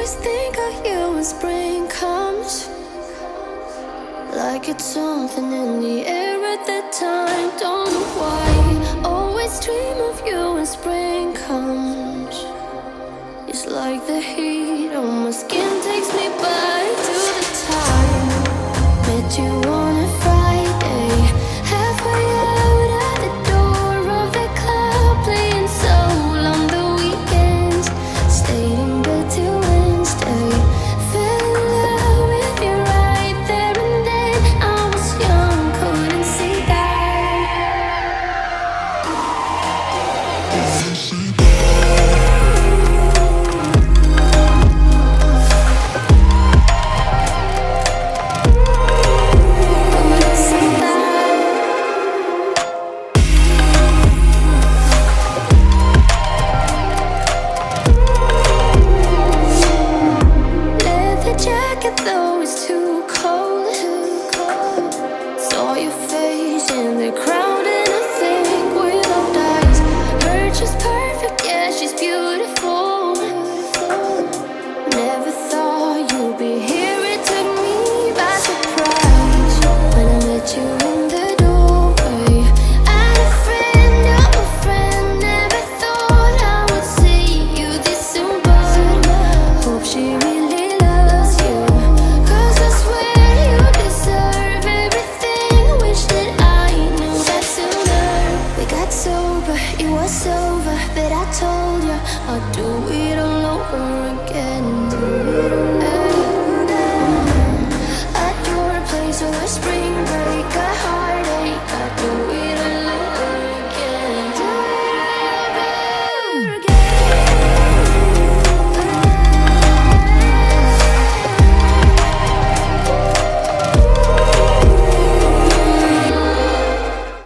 always think of you when spring comes, like it's something in the air at that time. Don't know why, always dream of you when spring comes. It's like the heat on my skin takes me back to the time met you on a Friday, halfway out at the door of the club, playing soul on the weekends, stayed in bed till Wednesday, fell in love with you right there and then. I was young, couldn't see that. Leather jacket though it's too cold. Saw your face in the crowd and I think we locked eyes. Her she's perfect, yeah, she's beautiful. Never thought you'd be here, it took me by surprise when I met you in the doorway. I had a friend, you're my friend, never thought I would see you this soon, but hope she really loves you, 'cause I swear you deserve everything. Wish that I knew that sooner. We got sober, it was over, but I told you I'd do it all over again. Do it all